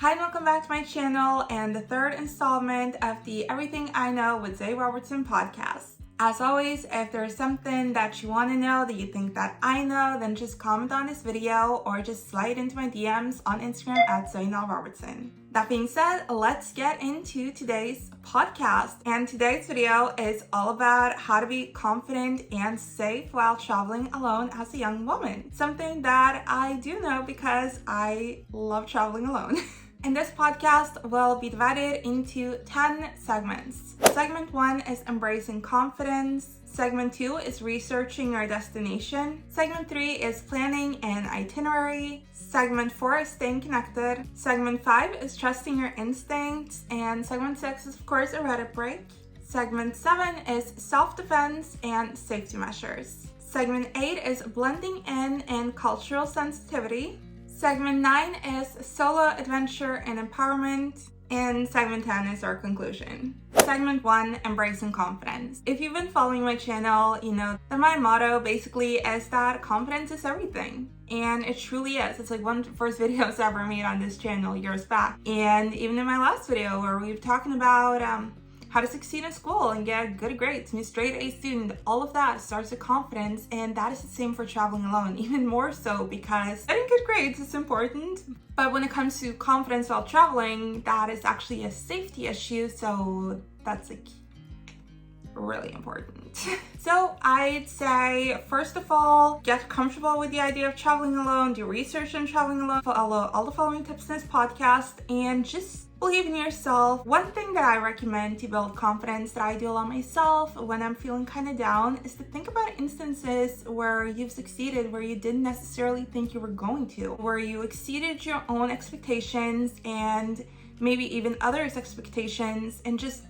Hi and welcome back to my channel and the third installment of the Everything I Know with Zay Robertson podcast. As always, if there's something that you want to know that you think that I know, then just comment on this video or just slide into my DMs on Instagram at Robertson. That being said, let's get into today's podcast. And today's video is all about how to be confident and safe while traveling alone as a young woman. Something that I do know because I love traveling alone. And this podcast will be divided into 10 segments. Segment 1 is embracing confidence. Segment 2 is researching your destination. Segment 3 is planning an itinerary. Segment 4 is staying connected. Segment 5 is trusting your instincts. And segment 6 is, of course, a Reddit break. Segment 7 is self-defense and safety measures. Segment 8 is blending in and cultural sensitivity. Segment 9 is solo adventure and empowerment, and segment 10 is our conclusion. Segment 1, embracing confidence. If you've been following my channel, you know that my motto basically is that confidence is everything. And it truly is. It's like one of the first videos I ever made on this channel years back. And even in my last video where we were talking about how to succeed in school and get good grades, be a straight A student, all of that starts with confidence, and that is the same for traveling alone, even more so because getting good grades is important. But when it comes to confidence while traveling, that is actually a safety issue, so that's like really important. So I'd say, first of all, get comfortable with the idea of traveling alone, do research on traveling alone, follow all the following tips in this podcast, and just believe in yourself. One thing that I recommend to build confidence that I do a lot myself when I'm feeling kind of down is to think about instances where you've succeeded, where you didn't necessarily think you were going to, where you exceeded your own expectations and maybe even others' expectations, and just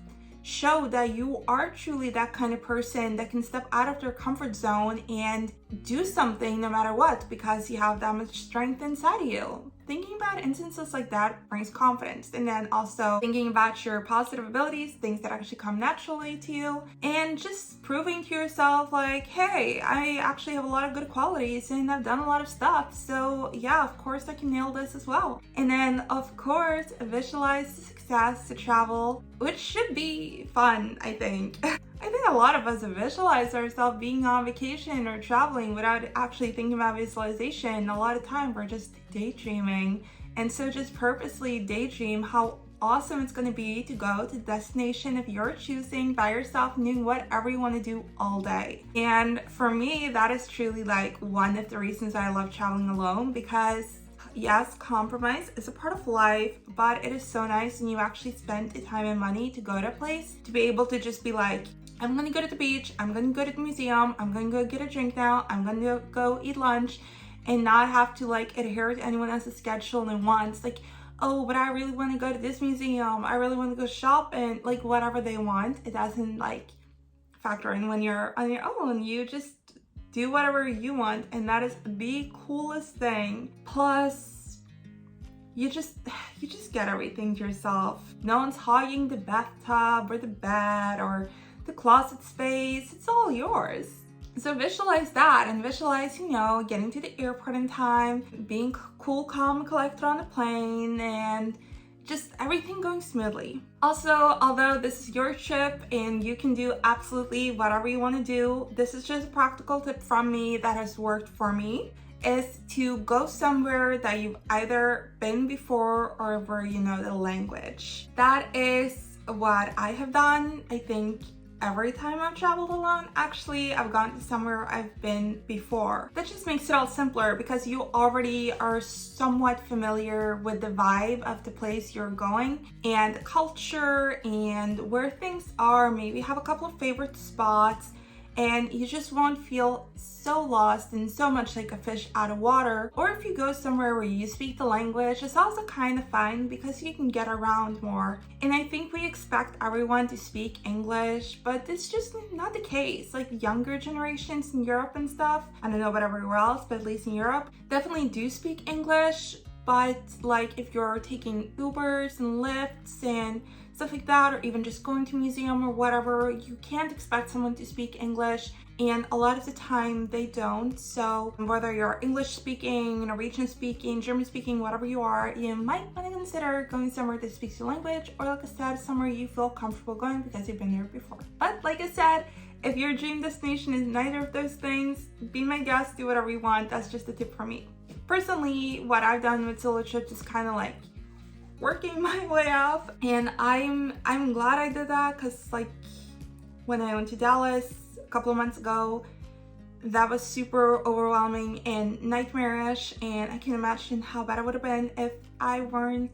show that you are truly that kind of person that can step out of their comfort zone and do something no matter what because you have that much strength inside of you. Thinking about instances like that brings confidence, and then also thinking about your positive abilities, things that actually come naturally to you, and just proving to yourself like, hey, I actually have a lot of good qualities and I've done a lot of stuff, so yeah, of course I can nail this as well. And then of course visualize the success to travel, which should be fun, I think. I think a lot of us visualize ourselves being on vacation or traveling without actually thinking about visualization. A lot of time we're just daydreaming. And so just purposely daydream how awesome it's going to be to go to the destination of your choosing by yourself, doing whatever you want to do all day. And for me, that is truly like one of the reasons I love traveling alone, because yes, compromise is a part of life, but it is so nice when you actually spend the time and money to go to a place to be able to just be like, I'm gonna go to the beach, I'm gonna go to the museum, I'm gonna go get a drink now, I'm gonna go eat lunch, and not have to like adhere to anyone else's schedule and wants. Like, oh, but I really want to go to this museum, I really want to go shop, and like whatever they want, it doesn't like factor in when you're on your own. You just do whatever you want, and that is the coolest thing. Plus, you just get everything to yourself. No one's hogging the bathtub or the bed or the closet space. It's all yours. So visualize that, and visualize, you know, getting to the airport in time, being cool, calm, collected on the plane, and just everything going smoothly. Also, although this is your trip and you can do absolutely whatever you want to do, this is just a practical tip from me that has worked for me, is to go somewhere that you've either been before or where you know the language. That is what I have done. I think every time I've traveled alone, actually, I've gone to somewhere I've been before. That just makes it all simpler because you already are somewhat familiar with the vibe of the place you're going and the culture and where things are. Maybe have a couple of favorite spots, and you just won't feel so lost and so much like a fish out of water. Or if you go somewhere where you speak the language, it's also kind of fun because you can get around more. And I think we expect everyone to speak English, but it's just not the case. Like younger generations in Europe and stuff, I don't know about everywhere else, but at least in Europe, definitely do speak English. But like if you're taking Ubers and Lyfts and stuff like that, or even just going to a museum or whatever, you can't expect someone to speak English, and a lot of the time they don't. So whether you're English speaking, Norwegian speaking, German speaking, whatever you are, you might want to consider going somewhere that speaks your language, or like I said, somewhere you feel comfortable going because you've been there before. But like I said, if your dream destination is neither of those things, be my guest, do whatever you want. That's just a tip from me. Personally, what I've done with solo trips is kind of like working my way up, and I'm glad I did that, because like when I went to Dallas a couple of months ago, that was super overwhelming and nightmarish, and I can imagine how bad it would have been if I weren't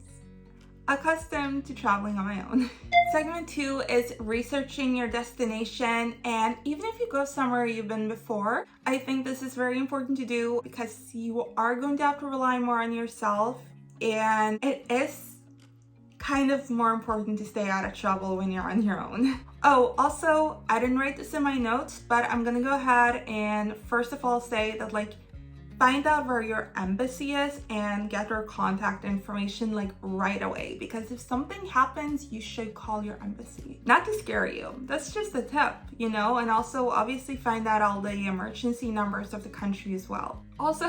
accustomed to traveling on my own. Segment 2 is researching your destination, and even if you go somewhere you've been before, I think this is very important to do because you are going to have to rely more on yourself, and it is kind of more important to stay out of trouble when you're on your own. Oh, also, I didn't write this in my notes, but I'm gonna go ahead and first of all say that like find out where your embassy is and get their contact information like right away, because if something happens, you should call your embassy. Not to scare you, that's just a tip, you know, and also obviously find out all the emergency numbers of the country as well. Also,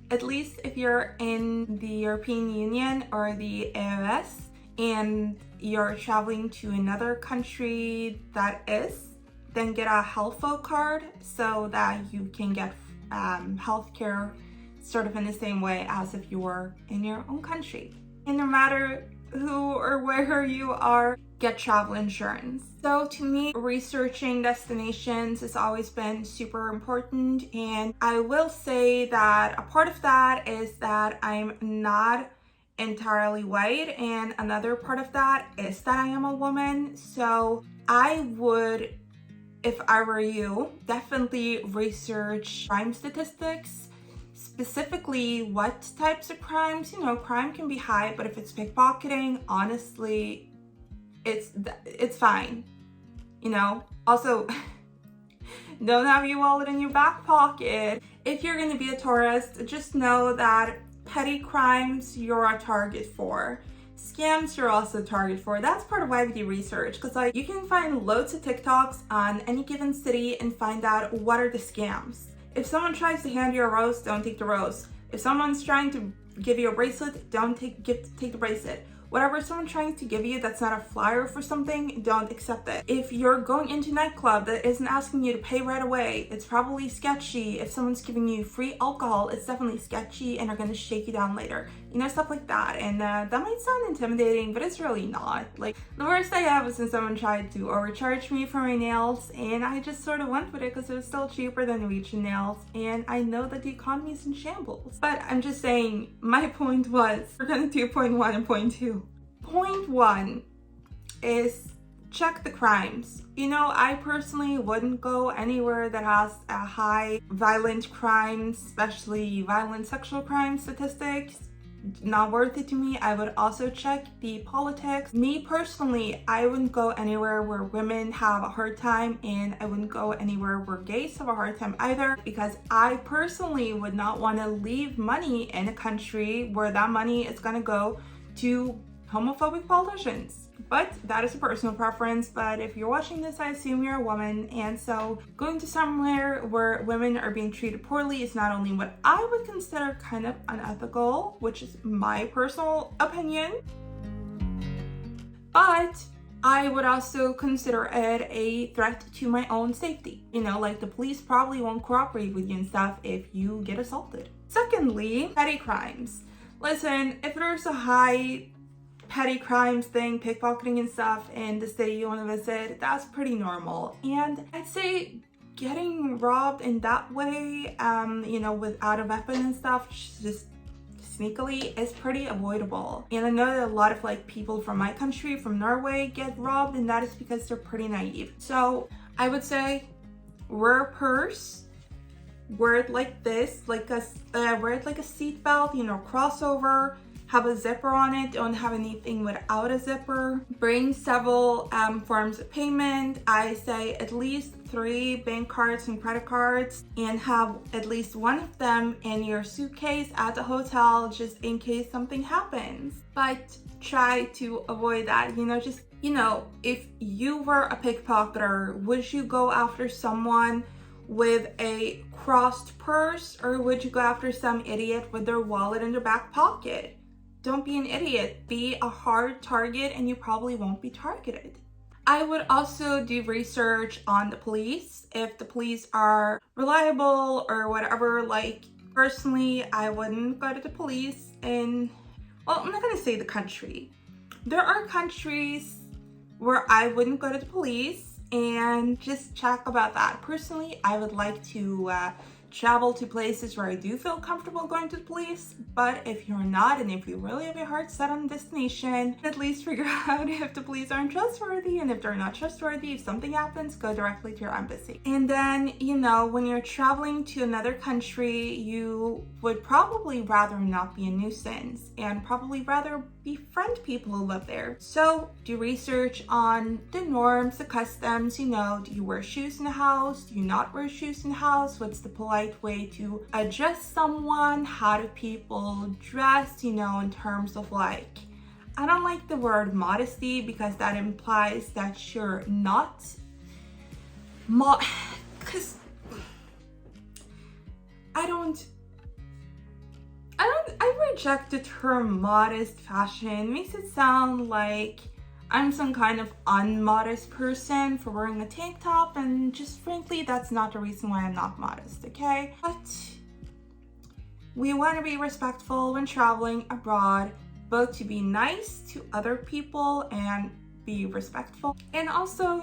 at least if you're in the European Union or the EUS and you're traveling to another country that is, then get a HealthFo card so that you can get healthcare sort of in the same way as if you were in your own country. And no matter who or where you are, get travel insurance. So to me, researching destinations has always been super important, and I will say that a part of that is that I'm not entirely white, and another part of that is that I am a woman. So I would, if I were you, definitely research crime statistics, specifically what types of crimes. You know, crime can be high, but if it's pickpocketing, honestly, it's fine, you know. Also, don't have your wallet in your back pocket. If you're going to be a tourist, just know that petty crimes you're a target for. Scams you're also a target for. That's part of why we do research, because like you can find loads of TikToks on any given city and find out what are the scams. If someone tries to hand you a rose, don't take the rose. If someone's trying to give you a bracelet, don't take the bracelet. Whatever someone's trying to give you that's not a flyer for something, don't accept it. If you're going into a nightclub that isn't asking you to pay right away, it's probably sketchy. If someone's giving you free alcohol, it's definitely sketchy and they're gonna shake you down later. You know, stuff like that. And that might sound intimidating, but it's really not. Like, the worst I have is when someone tried to overcharge me for my nails, and I just sort of went with it because it was still cheaper than Norwegian nails, and I know that the economy is in shambles. But I'm just saying, my point was, we're gonna do point 1 and point 2. Point 1 is check the crimes. You know, I personally wouldn't go anywhere that has a high violent crimes, especially violent sexual crime statistics. Not worth it to me. I would also check the politics. Me personally, I wouldn't go anywhere where women have a hard time, and I wouldn't go anywhere where gays have a hard time either, because I personally would not want to leave money in a country where that money is going to go to homophobic politicians. But that is a personal preference. But if you're watching this, I assume you're a woman, and so going to somewhere where women are being treated poorly is not only what I would consider kind of unethical, which is my personal opinion, but I would also consider it a threat to my own safety. You know, like the police probably won't cooperate with you and stuff if you get assaulted. Secondly, petty crimes. Listen, if there's a high petty crimes thing, pickpocketing and stuff in the city you want to visit, that's pretty normal. And I'd say getting robbed in that way, you know, without a weapon and stuff, just sneakily, is pretty avoidable. And I know that a lot of like people from my country, from Norway, get robbed, and that is because they're pretty naive. So I would say wear a purse, wear it like this, wear it like a seat belt, you know, crossover, have a zipper on it, don't have anything without a zipper. Bring several forms of payment. I say at least 3 bank cards and credit cards and have at least one of them in your suitcase at the hotel just in case something happens. But try to avoid that. Just, if you were a pickpocketer, would you go after someone with a crossed purse, or would you go after some idiot with their wallet in their back pocket? Don't be an idiot. Be a hard target and you probably won't be targeted. I would also do research on the police, if the police are reliable or whatever. Like, personally, I wouldn't go to the police in, well, I'm not gonna say the country. There are countries where I wouldn't go to the police, and just check about that. Personally, I would like to travel to places where I do feel comfortable going to the police, but if you're not, and if you really have your heart set on a destination, at least figure out if the police aren't trustworthy, and if they're not trustworthy, if something happens, go directly to your embassy. And then, when you're traveling to another country, you would probably rather not be a nuisance and probably rather befriend people who live there. So do research on the norms, the customs. Do you wear shoes in the house? Do you not wear shoes in the house? What's the polite way to address someone? How do people dress, in terms of like, I don't like the word modesty because that implies that you're not because I reject the term modest fashion. It makes it sound like I'm some kind of unmodest person for wearing a tank top, and just frankly, that's not the reason why I'm not modest, okay? But we want to be respectful when traveling abroad, both to be nice to other people and be respectful, and also,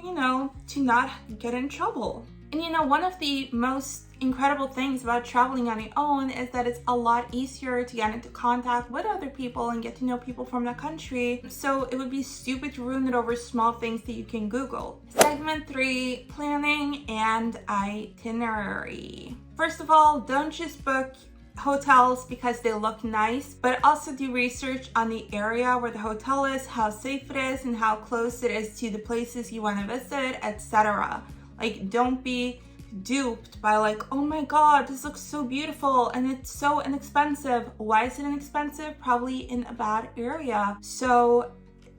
to not get in trouble. And one of the most incredible things about traveling on your own is that it's a lot easier to get into contact with other people and get to know people from that country. So it would be stupid to ruin it over small things that you can Google. Segment 3, planning and itinerary. First of all, don't just book hotels because they look nice, but also do research on the area where the hotel is, how safe it is, and how close it is to the places you want to visit, etc. Like, don't be duped by like, oh my god, this looks so beautiful and it's so inexpensive. Why is it inexpensive? Probably in a bad area. So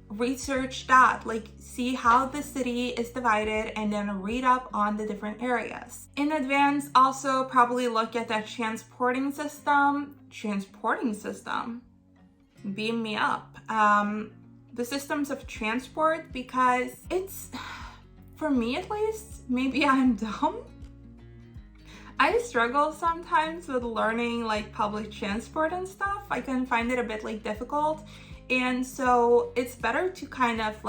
research that, like, see how the city is divided and then read up on the different areas. In advance, also probably look at that transporting system. Beam me up. The systems of transport, because it's, for me at least, maybe I'm dumb, I struggle sometimes with learning like public transport and stuff. I can find it a bit like difficult, and so it's better to kind of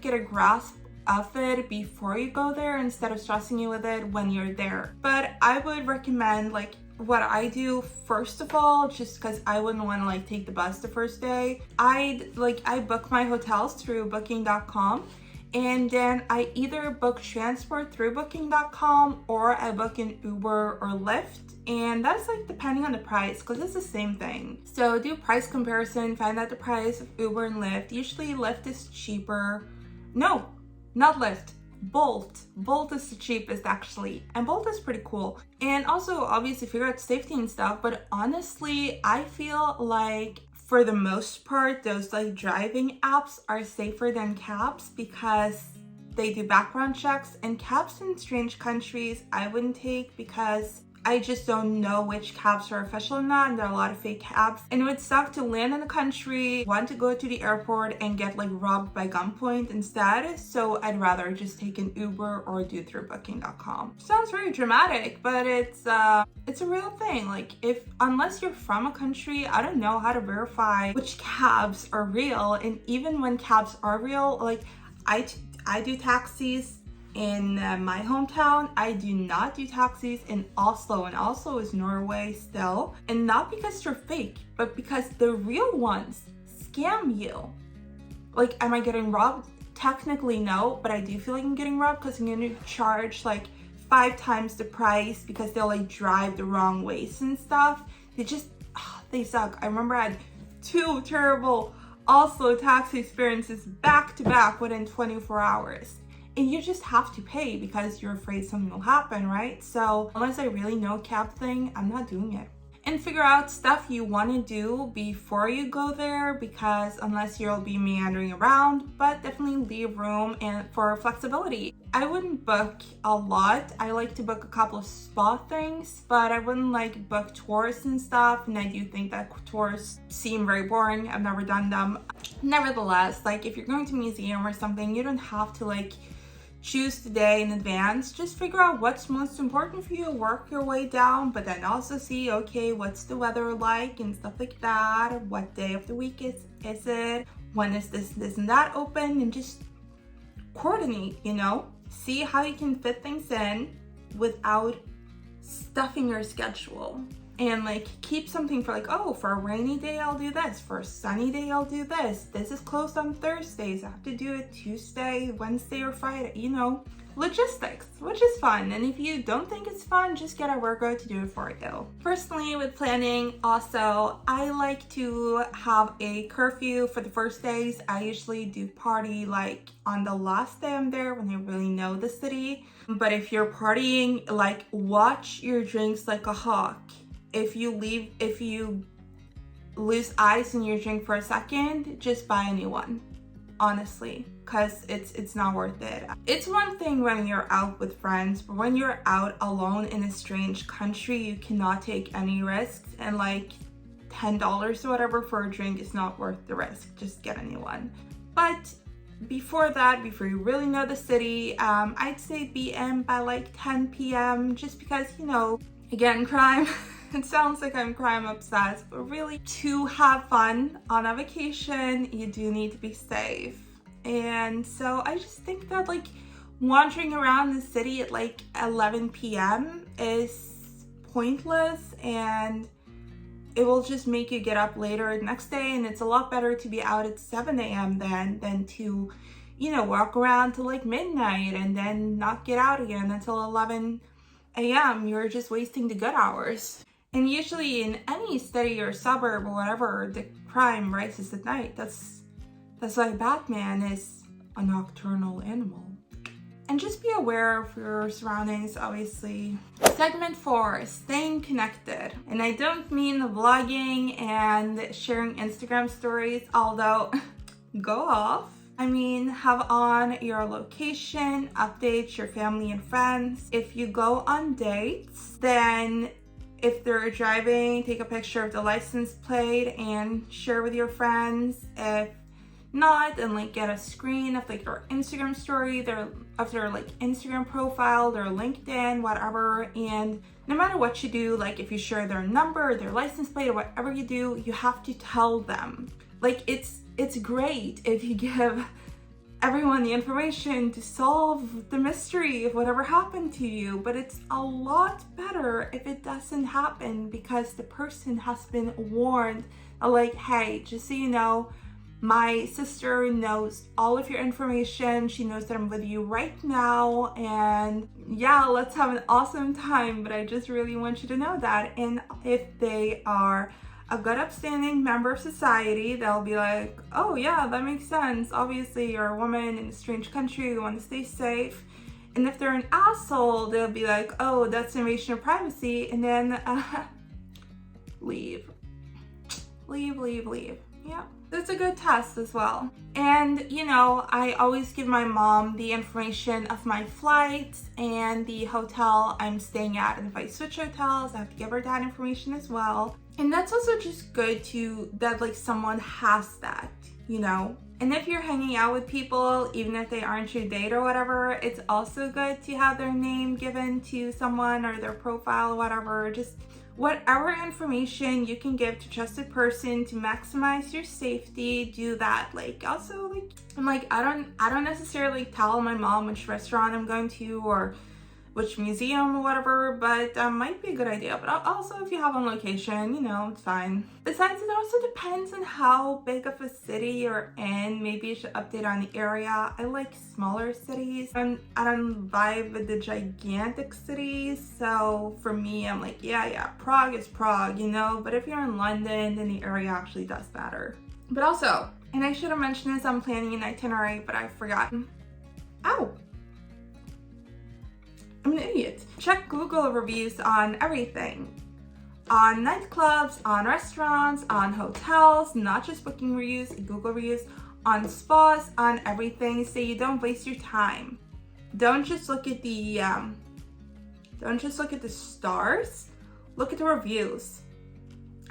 get a grasp of it before you go there instead of stressing you with it when you're there. But I would recommend like what I do first of all, just because I wouldn't want to like take the bus the first day. I book my hotels through booking.com. And then I either book transport through booking.com or I book in Uber or Lyft. And that's like depending on the price, because it's the same thing. So do price comparison, find out the price of Uber and Lyft. Usually Lyft is cheaper. No, not Lyft. Bolt. Bolt is the cheapest actually. And Bolt is pretty cool. And also obviously figure out safety and stuff. But honestly, I feel like for the most part, those like driving apps are safer than cabs because they do background checks, and cabs in strange countries I wouldn't take because I just don't know which cabs are official or not, and there are a lot of fake cabs. And it would suck to land in a country, want to go to the airport and get like robbed by gunpoint instead. So I'd rather just take an Uber or do it through booking.com. Sounds very dramatic, but it's a real thing. Like, unless you're from a country, I don't know how to verify which cabs are real. And even when cabs are real, like I do taxis in my hometown. I do not do taxis in Oslo, and Oslo is Norway still. And not because they're fake, but because the real ones scam you. Like, am I getting robbed? Technically no, but I do feel like I'm getting robbed because I'm going to charge like 5 times the price because they'll like drive the wrong ways and stuff. They suck. I remember I had 2 terrible Oslo taxi experiences back to back within 24 hours. and you just have to pay because you're afraid something will happen, right? So unless I really know cab thing, I'm not doing it. And figure out stuff you want to do before you go there, because unless you'll be meandering around, but definitely leave room and for flexibility. I wouldn't book a lot. I like to book a couple of spot things, but I wouldn't like book tours and stuff. And I do think that tours seem very boring. I've never done them. Nevertheless, like if you're going to a museum or something, you don't have to like choose the day in advance. Just figure out what's most important for you, work your way down, but then also see, okay, what's the weather like and stuff like that. What day of the week is it? When is this and that open? And just coordinate, you know? See how you can fit things in without stuffing your schedule. And like keep something for like, oh, for a rainy day I'll do this, for a sunny day I'll do this. This is closed on Thursdays, I have to do it Tuesday, Wednesday, or Friday, you know, logistics, which is fun. And if you don't think it's fun, just get a workout to do it for you. Personally, with planning, also, I like to have a curfew for the first days. I usually do party like on the last day I'm there when I really know the city. But if you're partying, like watch your drinks like a hawk. If you lose ice in your drink for a second, just buy a new one, honestly, because it's not worth it. It's one thing when you're out with friends, but when you're out alone in a strange country, you cannot take any risks, and like $10 or whatever for a drink is not worth the risk. Just get a new one. But before that, before you really know the city, I'd say be in by like 10 p.m. just because, you know, again, crime. It sounds like I'm crime obsessed, but really to have fun on a vacation, you do need to be safe. And so I just think that like wandering around the city at like 11 p.m. is pointless, and it will just make you get up later the next day. And it's a lot better to be out at 7 a.m. than to, you know, walk around till like midnight and then not get out again until 11 a.m. You're just wasting the good hours. And usually in any city or suburb or whatever, the crime rises at night. That's why Batman is a nocturnal animal. And just be aware of your surroundings, obviously. Segment 4, staying connected. And I don't mean vlogging and sharing Instagram stories, although go off. I mean, have on your location, update your family and friends. If you go on dates, then if they're driving, take a picture of the license plate and share with your friends. If not, then like get a screen of like their Instagram story, their like Instagram profile, their LinkedIn, whatever. And no matter what you do, like if you share their number, their license plate, or whatever you do, you have to tell them. Like it's great if you give everyone the information to solve the mystery of whatever happened to you, but it's a lot better if it doesn't happen because the person has been warned, like, hey, just so you know, my sister knows all of your information. She knows that I'm with you right now, and yeah, let's have an awesome time, but I just really want you to know that. And if they are a good upstanding member of society, they'll be like, oh yeah, that makes sense. Obviously you're a woman in a strange country, you want to stay safe. And if they're an asshole, they'll be like, oh, that's invasion of privacy, and then leave. Yeah, that's a good test as well. And you know, I always give my mom the information of my flights and the hotel I'm staying at, and if I switch hotels, I have to give her that information as well. And that's also just good to, that like someone has that, you know? And if you're hanging out with people, even if they aren't your date or whatever, it's also good to have their name given to someone or their profile or whatever. Just whatever information you can give to a trusted person to maximize your safety, do that. Like also, like I'm like, I don't necessarily tell my mom which restaurant I'm going to or which museum or whatever, but might be a good idea. But also, if you have on location, you know, it's fine. Besides, it also depends on how big of a city you're in. Maybe you should update on the area. I like smaller cities, and I don't vibe with the gigantic cities. So for me, I'm like, yeah, Prague is Prague, you know. But if you're in London, then the area actually does matter. But also, and I should have mentioned this, I'm planning an itinerary, but I forgot. Ow! I'm an idiot. Check Google reviews on everything. On nightclubs, on restaurants, on hotels, not just booking reviews, Google reviews, on spas, on everything, so you don't waste your time. Don't just look at the stars, look at the reviews.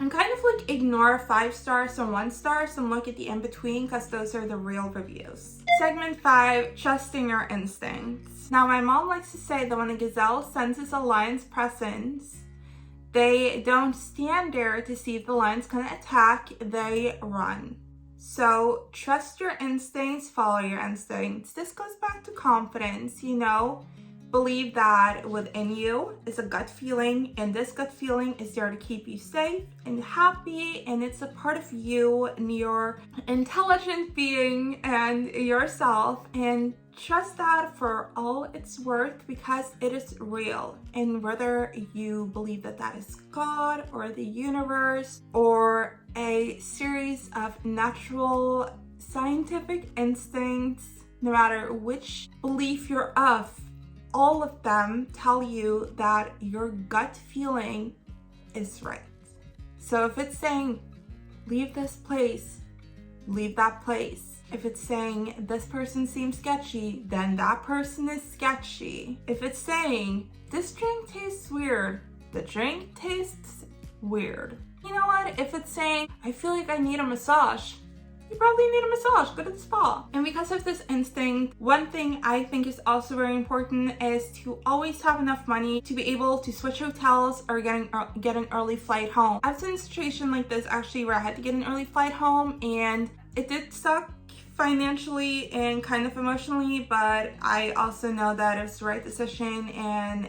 And kind of like ignore 5 stars and 1 star and look at the in-between, because those are the real reviews. Segment 5, trusting your instincts. Now my mom likes to say that when a gazelle senses a lion's presence, they don't stand there to see if the lion's gonna attack, they run. So trust your instincts, follow your instincts. This goes back to confidence, you know? Believe that within you is a gut feeling, and this gut feeling is there to keep you safe and happy, and it's a part of you and your intelligent being and yourself, and trust that for all it's worth, because it is real. And whether you believe that that is God or the universe or a series of natural scientific instincts, no matter which belief you're of, all of them tell you that your gut feeling is right. So if it's saying, leave this place, leave that place. If it's saying, this person seems sketchy, then that person is sketchy. If it's saying, this drink tastes weird, the drink tastes weird. You know what? If it's saying, I feel like I need a massage, you probably need a massage, go to the spa. And because of this instinct, one thing I think is also very important is to always have enough money to be able to switch hotels or get an early flight home. I've seen a situation like this actually where I had to get an early flight home, and it did suck financially and kind of emotionally, but I also know that it was the right decision, and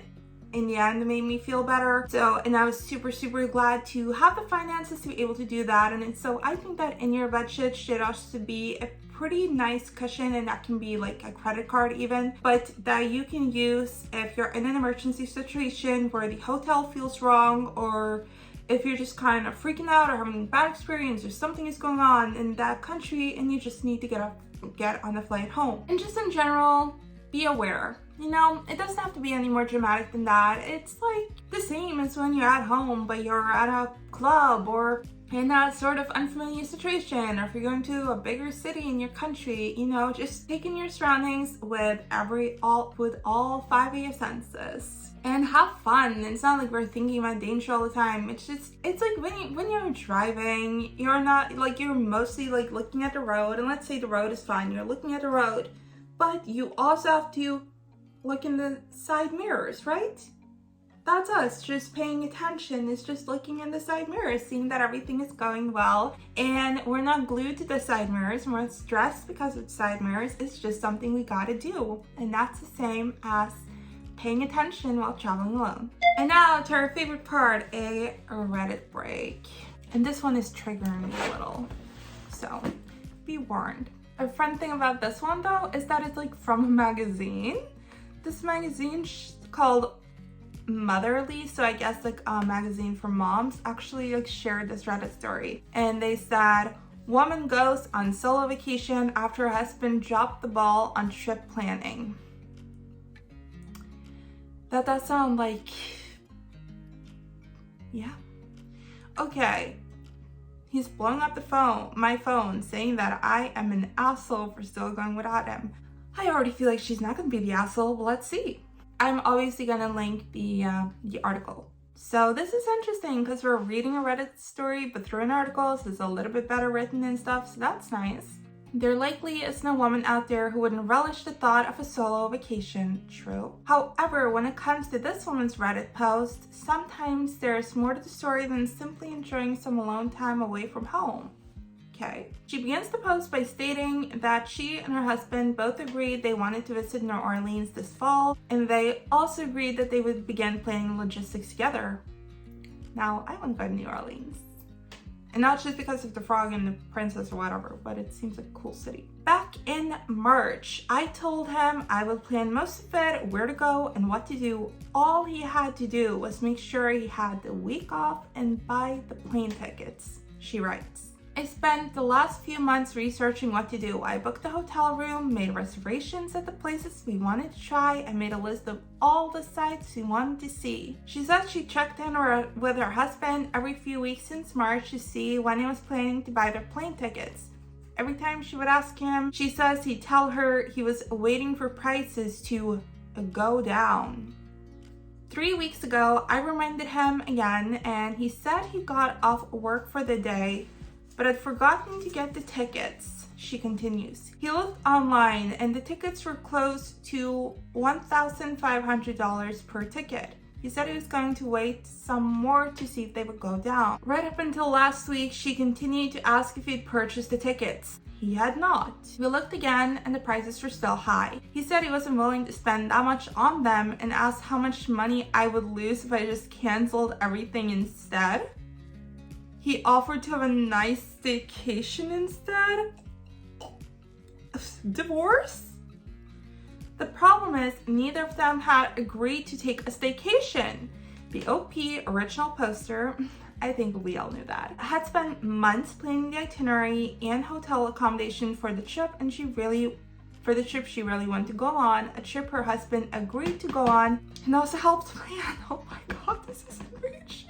in the end it made me feel better. And I was super glad to have the finances to be able to do that. And so I think that in your budget should also be a pretty nice cushion, and that can be like a credit card even, but that you can use if you're in an emergency situation where the hotel feels wrong, or if you're just kind of freaking out or having a bad experience or something is going on in that country and you just need to get on the flight home. And just in general, be aware. You know, it doesn't have to be any more dramatic than that. It's like the same as when you're at home, but you're at a club or in a sort of unfamiliar situation, or if you're going to a bigger city in your country, you know, just take in your surroundings with all 5 of your senses. And have fun. It's not like we're thinking about danger all the time. It's like when you're driving, you're not like, you're mostly like looking at the road, and let's say the road is fine, you're looking at the road, but you also have to look in the side mirrors, right? That's us just paying attention. It's just looking in the side mirrors, seeing that everything is going well, and we're not glued to the side mirrors, we're not stressed because of side mirrors. It's just something we gotta do, and that's the same as paying attention while traveling alone. And now to our favorite part, a Reddit break. And this one is triggering me a little, so be warned. A fun thing about this one though is that it's like from a magazine. This magazine called Motherly, so I guess like a magazine for moms, actually like shared this Reddit story. And they said, woman goes on solo vacation after her husband dropped the ball on trip planning. That does sound like, yeah. Okay, he's blowing up my phone, saying that I am an asshole for still going without him. I already feel like she's not gonna be the asshole, but let's see. I'm obviously gonna link the article. So this is interesting because we're reading a Reddit story, but through an article, so it's a little bit better written and stuff, so that's nice. There likely is no woman out there who wouldn't relish the thought of a solo vacation, true. However, when it comes to this woman's Reddit post, sometimes there's more to the story than simply enjoying some alone time away from home. Okay. She begins the post by stating that she and her husband both agreed they wanted to visit New Orleans this fall, and they also agreed that they would begin planning logistics together. Now, I want to go to New Orleans. And not just because of the frog and the princess or whatever, but it seems like a cool city. Back in March, I told him I would plan most of it, where to go and what to do. All he had to do was make sure he had the week off and buy the plane tickets, she writes. I spent the last few months researching what to do. I booked a hotel room, made reservations at the places we wanted to try, and made a list of all the sites we wanted to see. She said she checked in with her husband every few weeks since March to see when he was planning to buy their plane tickets. Every time she would ask him, she says he'd tell her he was waiting for prices to go down. 3 weeks ago, I reminded him again, and he said he got off work for the day, but had forgotten to get the tickets. She continues. He looked online and the tickets were close to $1,500 per ticket. He said he was going to wait some more to see if they would go down. Right up until last week, she continued to ask if he'd purchased the tickets. He had not. We looked again and the prices were still high. He said he wasn't willing to spend that much on them and asked how much money I would lose if I just canceled everything instead. He offered to have a nice staycation instead. Divorce? The problem is neither of them had agreed to take a staycation. The OP original poster, I think we all knew that, had spent months planning the itinerary and hotel accommodation for the trip, and she really wanted to go on, a trip her husband agreed to go on and also helped plan. Oh my god, this is enraging.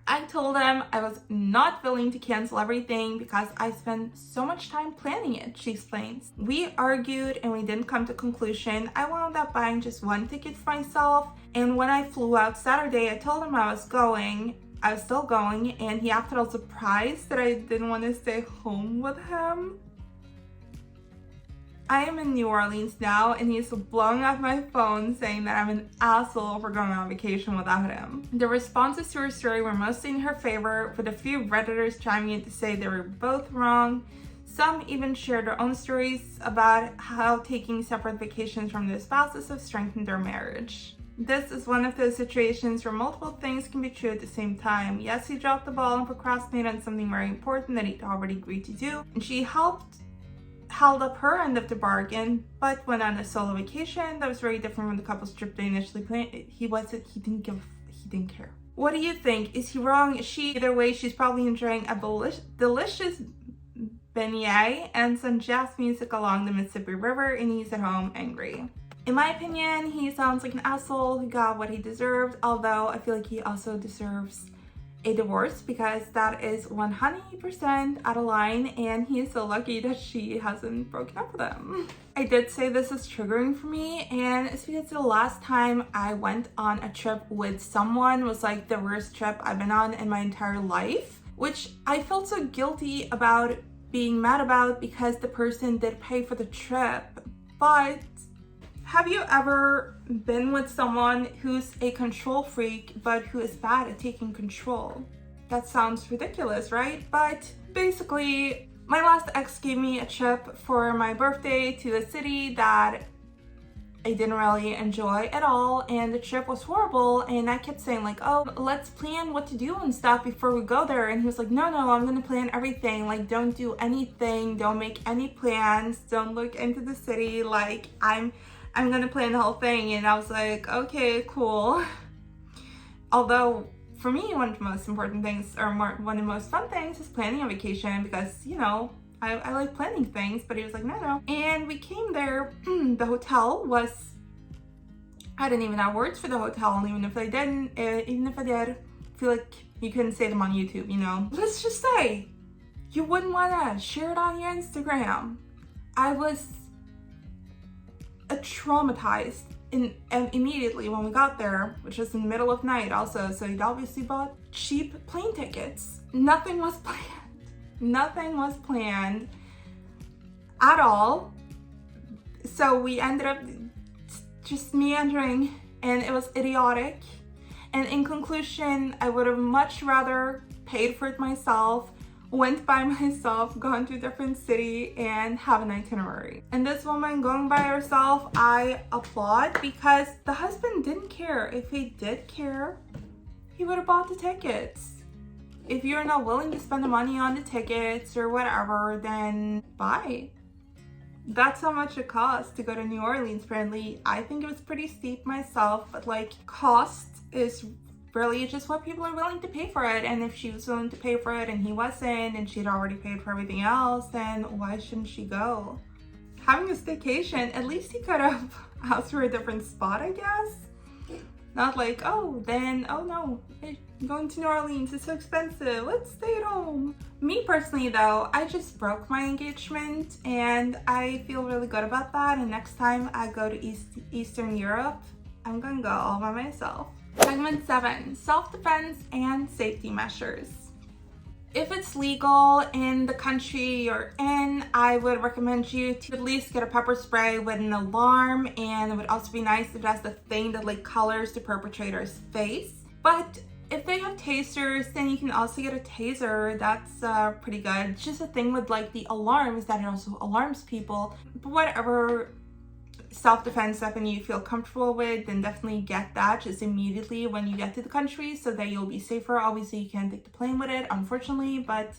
I told him I was not willing to cancel everything because I spent so much time planning it, she explains. We argued and we didn't come to a conclusion. I wound up buying just one ticket for myself, and when I flew out Saturday, I told him I was still going, and he acted all surprised that I didn't want to stay home with him. I am in New Orleans now, and he's blowing up my phone saying that I'm an asshole for going on vacation without him. The responses to her story were mostly in her favor, with a few Redditors chiming in to say they were both wrong. Some even shared their own stories about how taking separate vacations from their spouses have strengthened their marriage. This is one of those situations where multiple things can be true at the same time. Yes, he dropped the ball and procrastinated on something very important that he'd already agreed to do, and she held up her end of the bargain, but went on a solo vacation that was very different from the couple's trip they initially planned. He didn't care. What do you think? Is he wrong? Is she? Either way, she's probably enjoying a delicious beignet and some jazz music along the Mississippi River, and he's at home angry. In my opinion, he sounds like an asshole who got what he deserved, although I feel like he also deserves a divorce because that is 100% out of line, and he is so lucky that she hasn't broken up with him. I did say this is triggering for me, and it's because the last time I went on a trip with someone was like the worst trip I've been on in my entire life, which I felt so guilty about being mad about because the person did pay for the trip. But have you ever been with someone who's a control freak but who is bad at taking control? That sounds ridiculous, right? But basically, my last ex gave me a trip for my birthday to a city that I didn't really enjoy at all, and the trip was horrible, and I kept saying like, oh, let's plan what to do and stuff before we go there, and he was like, no, I'm gonna plan everything, like don't do anything, don't make any plans, don't look into the city, like I'm gonna plan the whole thing. And I was like, okay, cool. Although for me, one of the most important things, or one of the most fun things, is planning a vacation because, you know, I like planning things. But he was like, no. And we came there. The hotel was, I didn't even have words for the hotel, and even if I did, I feel like you couldn't say them on YouTube, you know. Let's just say you wouldn't want to share it on your Instagram. I was traumatized immediately when we got there, which was in the middle of night also, so he'd obviously bought cheap plane tickets. Nothing was planned at all, so we ended up just meandering, and it was idiotic. And in conclusion, I would have much rather paid for it myself, went by myself, gone to a different city, and have an itinerary. And this woman going by herself, I applaud, because the husband didn't care. If he did care, he would have bought the tickets. If you're not willing to spend the money on the tickets or whatever, then buy. That's how much it costs to go to New Orleans, apparently. I think it was pretty steep myself, but like, cost is really just what people are willing to pay for it. And if she was willing to pay for it and he wasn't, and she'd already paid for everything else, then why shouldn't she go? Having a staycation, at least he could have asked for a different spot, I guess. Not like, oh no, going to New Orleans is so expensive, let's stay at home. Me personally though, I just broke my engagement and I feel really good about that. And next time I go to Eastern Europe, I'm gonna go all by myself. Segment 7, self-defense and safety measures. If it's legal in the country you're in, I would recommend you to at least get a pepper spray with an alarm, and it would also be nice if that's the thing that like colors the perpetrator's face. But if they have tasers, then you can also get a taser. That's pretty good. It's just a thing with like the alarms that it also alarms people. But whatever self-defense weapon you feel comfortable with, then definitely get that just immediately when you get to the country so that you'll be safer. Obviously you can't take the plane with it, unfortunately, but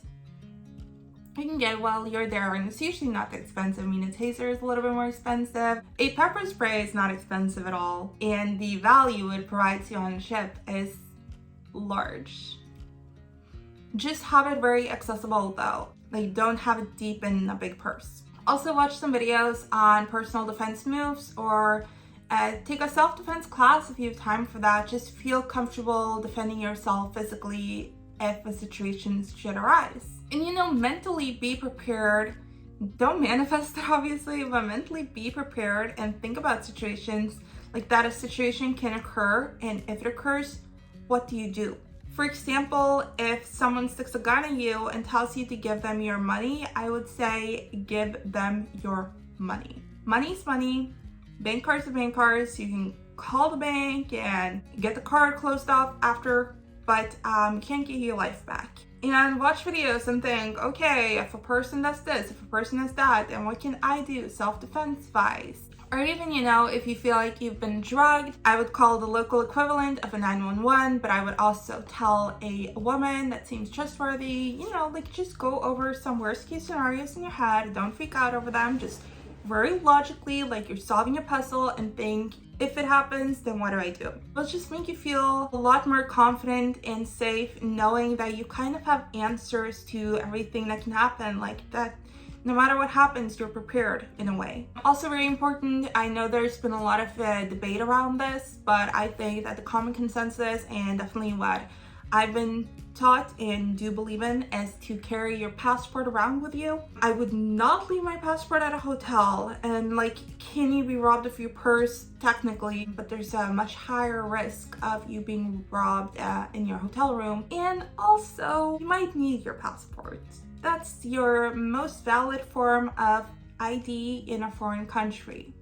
you can get while you're there, and it's usually not that expensive. I mean, a taser is a little bit more expensive. A pepper spray is not expensive at all, and the value it provides you on a ship is large. Just have it very accessible though. Like, don't have it deep in a big purse. Also watch some videos on personal defense moves, or take a self-defense class if you have time for that. Just feel comfortable defending yourself physically if a situation should arise. And you know, mentally be prepared. Don't manifest it obviously, but mentally be prepared and think about situations like that. A situation can occur, and if it occurs, what do you do? For example, if someone sticks a gun at you and tells you to give them your money, I would say give them your money. Money's money. Bank cards are bank cards. You can call the bank and get the card closed off after, but you can't get your life back. And watch videos and think, okay, if a person does this, if a person does that, then what can I do self-defense wise? Or even, you know, if you feel like you've been drugged, I would call the local equivalent of a 911, but I would also tell a woman that seems trustworthy, you know, like just go over some worst case scenarios in your head. Don't freak out over them. Just very logically, like you're solving a puzzle, and think, if it happens, then what do I do? It'll just make you feel a lot more confident and safe knowing that you kind of have answers to everything that can happen, like that. No matter what happens, you're prepared in a way. Also very important, I know there's been a lot of debate around this, but I think that the common consensus, and definitely what I've been taught and do believe in, is to carry your passport around with you. I would not leave my passport at a hotel, and like, can you be robbed of your purse? Technically, but there's a much higher risk of you being robbed in your hotel room. And also, you might need your passport. That's your most valid form of ID in a foreign country,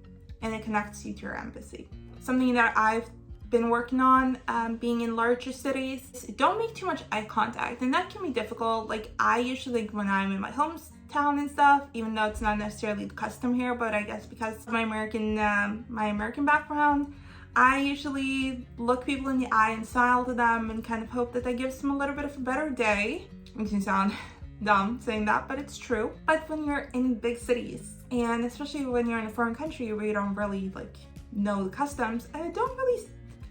and it connects you to your embassy. Something that I've been working on being in larger cities, don't make too much eye contact, and that can be difficult. Like, I usually, when I'm in my hometown and stuff, even though it's not necessarily the custom here, but I guess because of my American background, I usually look people in the eye and smile to them and kind of hope that gives them a little bit of a better day. It makes me sound dumb saying that, but it's true. But when you're in big cities, and especially when you're in a foreign country where you don't really like know the customs, don't really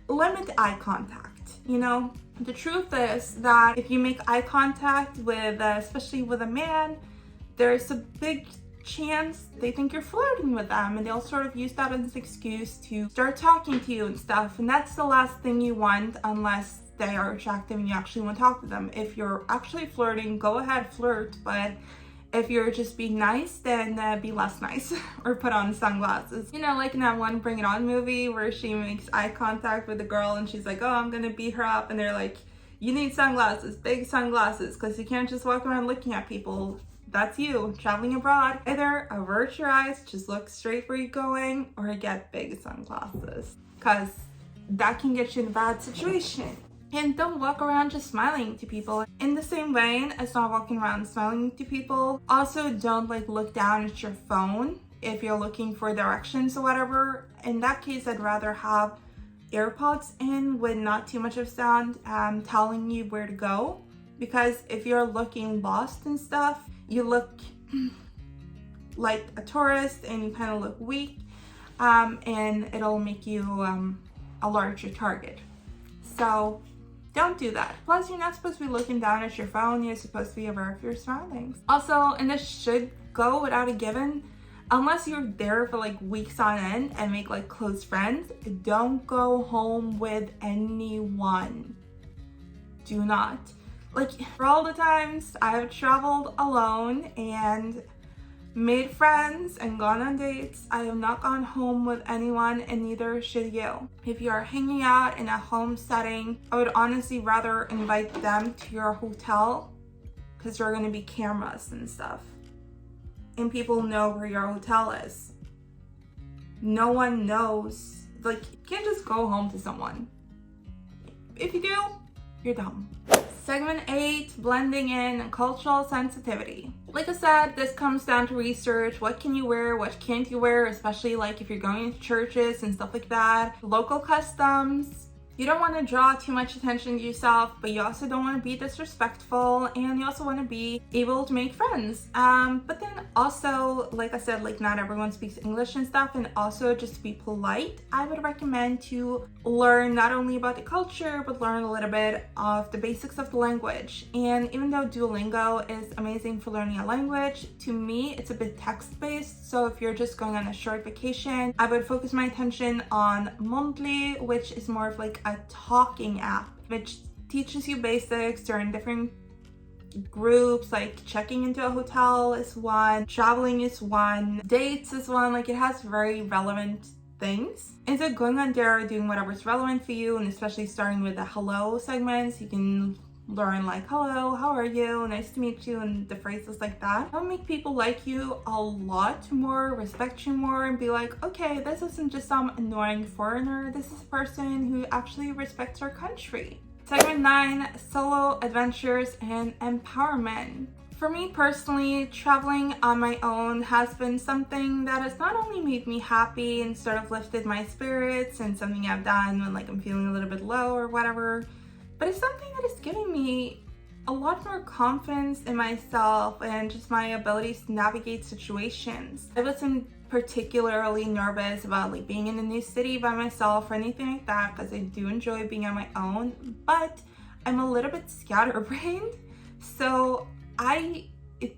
limit eye contact. You know, the truth is that if you make eye contact with especially with a man, there's a big chance they think you're flirting with them, and they'll sort of use that as an excuse to start talking to you and stuff. And that's the last thing you want, unless they are attractive and you actually want to talk to them. If you're actually flirting, go ahead, flirt, but if you're just being nice, then be less nice or put on sunglasses. You know, like in that one Bring It On movie where she makes eye contact with the girl and she's like, oh, I'm gonna beat her up, and they're like, you need sunglasses, big sunglasses, because you can't just walk around looking at people. That's you traveling abroad. Either avert your eyes, just look straight where you're going, or get big sunglasses, because that can get you in a bad situation. And don't walk around just smiling to people. In the same vein as not walking around smiling to people, also don't like look down at your phone if you're looking for directions or whatever. In that case, I'd rather have AirPods in with not too much of sound telling you where to go, because if you're looking lost and stuff, you look like a tourist and you kind of look weak, and it'll make you a larger target. So Don't do that. Plus, you're not supposed to be looking down at your phone. You're supposed to be aware of your surroundings. Also, and this should go without a given, unless you're there for like weeks on end and make like close friends, don't go home with anyone. Do not. Like, for all the times I've traveled alone and made friends and gone on dates, I have not gone home with anyone, and neither should you. If you are hanging out in a home setting, I would honestly rather invite them to your hotel, because there are going to be cameras and stuff, and people know where your hotel is. No one knows. Like, you can't just go home to someone. If you do, you're dumb. Segment 8, blending in cultural sensitivity. Like I said, this comes down to research. What can you wear? What can't you wear? Especially like if you're going to churches and stuff like that. Local customs. You don't want to draw too much attention to yourself, but you also don't want to be disrespectful, and you also want to be able to make friends. But then also, like I said, like not everyone speaks English and stuff, and also just to be polite, I would recommend to learn not only about the culture, but learn a little bit of the basics of the language. And even though Duolingo is amazing for learning a language, to me, it's a bit text-based. So if you're just going on a short vacation, I would focus my attention on Mondly, which is more of like a talking app, which teaches you basics. They're in different groups, like checking into a hotel is one, traveling is one, dates is one. Like, it has very relevant things. And so going on there, doing whatever's relevant for you, and especially starting with the hello segments, you can learn like, hello, how are you, nice to meet you, and the phrases like that. That'll make people like you a lot more, respect you more, and be like, okay, this isn't just some annoying foreigner, this is a person who actually respects our country. Segment 9, solo adventures and empowerment. For me personally, traveling on my own has been something that has not only made me happy and sort of lifted my spirits, and something I've done when like I'm feeling a little bit low or whatever, but it's something that is giving me a lot more confidence in myself and just my abilities to navigate situations. I wasn't particularly nervous about like being in a new city by myself or anything like that, because I do enjoy being on my own, but I'm a little bit scatterbrained. So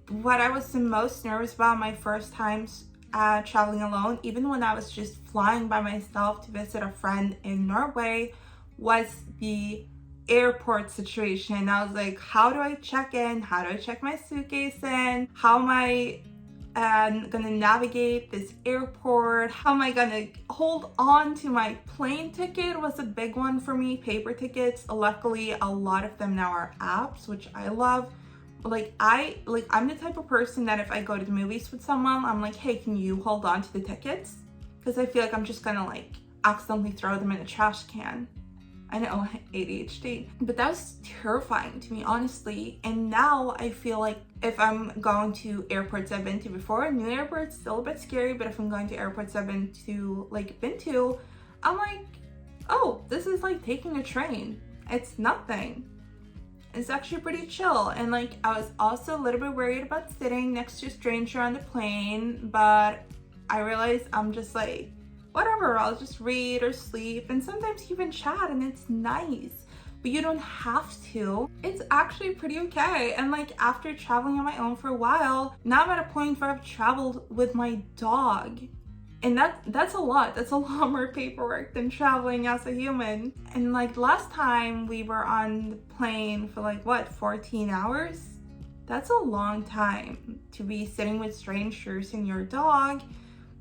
what I was the most nervous about my first times traveling alone, even when I was just flying by myself to visit a friend in Norway, was the airport situation. I was like, how do I check in? How do I check my suitcase in? How am I gonna navigate this airport? How am I gonna hold on to my plane ticket? Was a big one for me. Paper tickets, luckily a lot of them now are apps, which I love. I'm the type of person that if I go to the movies with someone, I'm like, hey, can you hold on to the tickets? Because I feel like I'm just gonna like accidentally throw them in a trash can. I know, ADHD. But that was terrifying to me, honestly. And now I feel like if I'm going to airports I've been to before, new airports, still a bit scary, but if I'm going to airports I've been to, I'm like, oh, this is like taking a train. It's nothing. It's actually pretty chill. And like, I was also a little bit worried about sitting next to a stranger on the plane, but I realized I'm just like, whatever, I'll just read or sleep, and sometimes even chat, and it's nice, but you don't have to. It's actually pretty okay. And like, after traveling on my own for a while, now I'm at a point where I've traveled with my dog, and that's a lot. That's a lot more paperwork than traveling as a human. And like, last time we were on the plane for like, what, 14 hours? That's a long time to be sitting with strangers and your dog.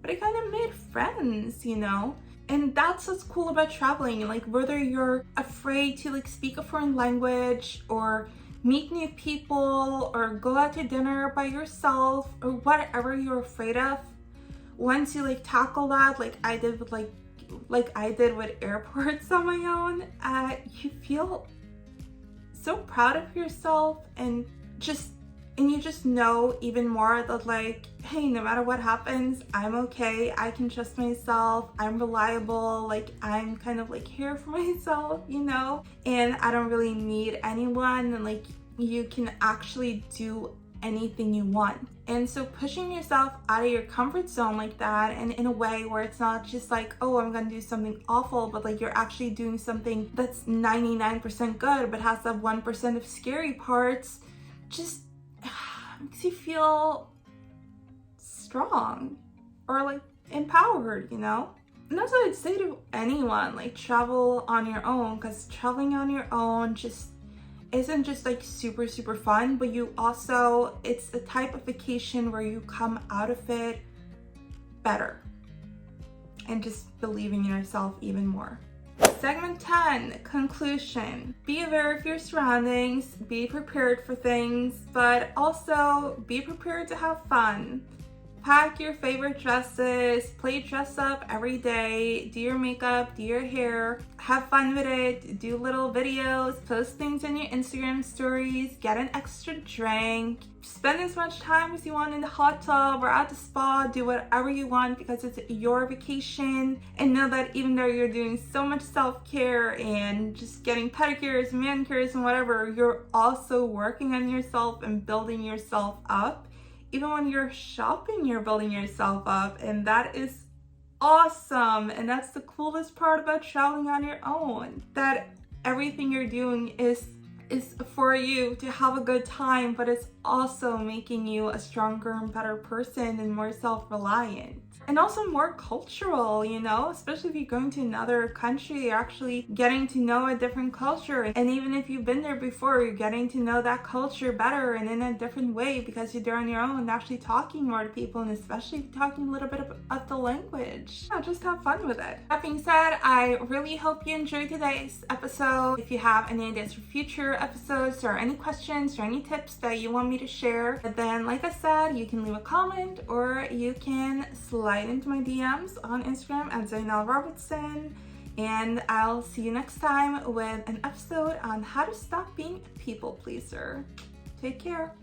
But I kind of made friends, you know? And that's what's cool about traveling. Like, whether you're afraid to like speak a foreign language, or meet new people, or go out to dinner by yourself, or whatever you're afraid of, once you like tackle that, like I did with airports on my own, you feel so proud of yourself, and you just know even more that like, hey, no matter what happens, I'm okay, I can trust myself, I'm reliable, like I'm kind of like here for myself, you know, and I don't really need anyone, and like you can actually do anything you want. And so pushing yourself out of your comfort zone like that, and in a way where it's not just like, oh, I'm gonna do something awful, but like you're actually doing something that's 99% good but has that 1% of scary parts, just makes you feel strong or like empowered, you know? And that's what I'd say to anyone, like travel on your own, because traveling on your own just isn't just like super fun, but you also, it's a type of vacation where you come out of it better and just believing in yourself even more. Segment 10, conclusion. Be aware of your surroundings, be prepared for things, but also be prepared to have fun. Pack your favorite dresses, play dress up every day, do your makeup, do your hair, have fun with it, do little videos, post things in your Instagram stories, get an extra drink, spend as much time as you want in the hot tub or at the spa, do whatever you want because it's your vacation, and know that even though you're doing so much self-care and just getting pedicures, manicures and whatever, you're also working on yourself and building yourself up. Even when you're shopping, you're building yourself up, and that is awesome. And that's the coolest part about traveling on your own, that everything you're doing is for you to have a good time, but it's also making you a stronger and better person and more self-reliant. And also more cultural, you know, especially if you're going to another country, you're actually getting to know a different culture. And even if you've been there before, you're getting to know that culture better and in a different way because you're there on your own and actually talking more to people, and especially talking a little bit of the language. Yeah, just have fun with it. That being said, I really hope you enjoyed today's episode. If you have any ideas for future episodes or any questions or any tips that you want me to share, then like I said, you can leave a comment or you can slide into my DMs on Instagram at Zainal Robertson, and I'll see you next time with an episode on how to stop being a people pleaser. Take care.